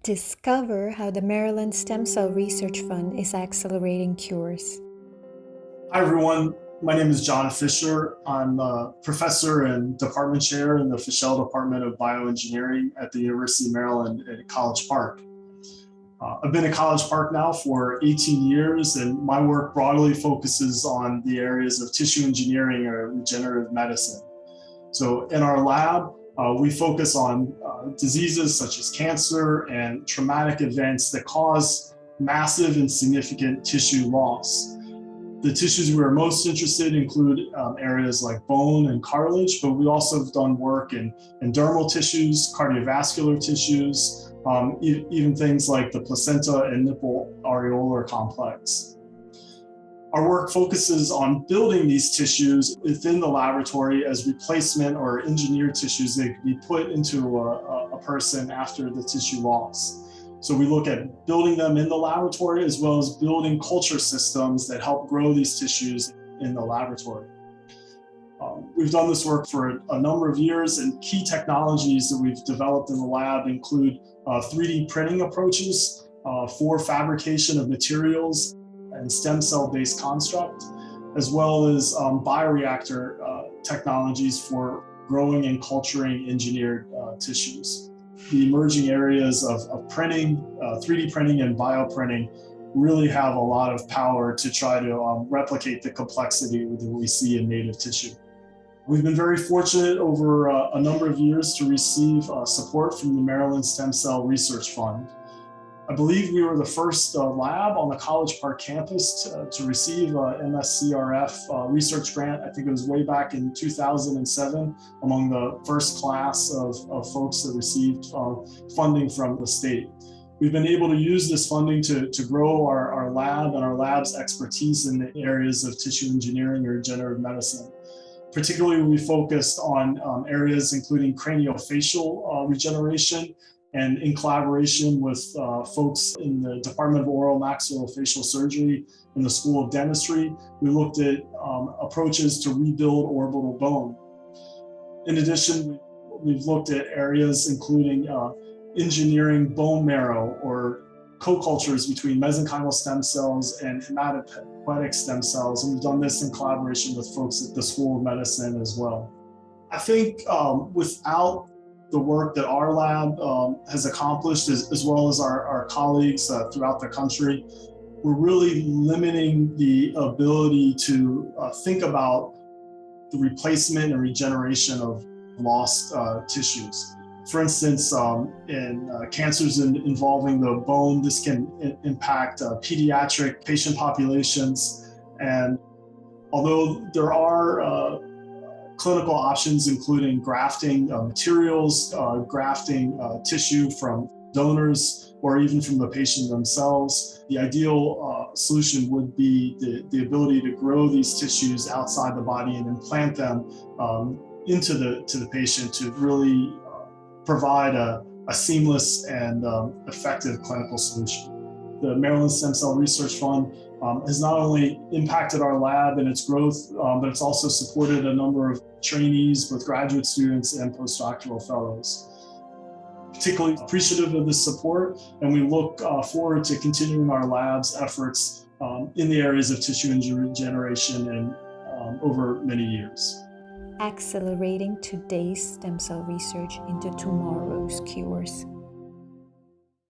Discover how the Maryland Stem Cell Research Fund is accelerating cures. Hi, everyone. My name is John Fischer. I'm a professor and department chair in the Fischell Department of Bioengineering at the University of Maryland at College Park. I've been at College Park now for 18 years, and my work broadly focuses on the areas of tissue engineering or regenerative medicine. So in our lab, we focus on diseases such as cancer and traumatic events that cause massive and significant tissue loss. The tissues we are most interested in include areas like bone and cartilage, but we also have done work in dermal tissues, cardiovascular tissues, even things like the placenta and nipple areolar complex. Our work focuses on building these tissues within the laboratory as replacement or engineered tissues that can be put into a person after the tissue loss. So we look at building them in the laboratory as well as building culture systems that help grow these tissues in the laboratory. We've done this work for a number of years, and key technologies that we've developed in the lab include 3D printing approaches for fabrication of materials and stem cell-based construct, as well as bioreactor technologies for growing and culturing engineered tissues. The emerging areas of printing, 3D printing and bioprinting really have a lot of power to try to replicate the complexity that we see in native tissue. We've been very fortunate over a number of years to receive support from the Maryland Stem Cell Research Fund. I believe we were the first lab on the College Park campus to receive a MSCRF research grant. I think it was way back in 2007, among the first class of folks that received funding from the state. We've been able to use this funding to grow our lab and our lab's expertise in the areas of tissue engineering or regenerative medicine. Particularly, we focused on areas including craniofacial regeneration, and in collaboration with folks in the Department of Oral Maxillofacial Surgery in the School of Dentistry, we looked at approaches to rebuild orbital bone. In addition, we've looked at areas including engineering bone marrow or co-cultures between mesenchymal stem cells and hematopoietic stem cells, and we've done this in collaboration with folks at the School of Medicine as well. I think without the work that our lab has accomplished, as well as our colleagues throughout the country, we're really limiting the ability to think about the replacement and regeneration of lost tissues. For instance, in cancers involving the bone, this can impact pediatric patient populations. And although there are clinical options including grafting materials, grafting tissue from donors, or even from the patient themselves, the ideal solution would be the ability to grow these tissues outside the body and implant them into the patient to really provide a seamless and effective clinical solution. The Maryland Stem Cell Research Fund has not only impacted our lab and its growth, but it's also supported a number of trainees, both graduate students and postdoctoral fellows. Particularly appreciative of this support, and we look forward to continuing our lab's efforts in the areas of tissue regeneration and over many years. Accelerating today's stem cell research into tomorrow's cures.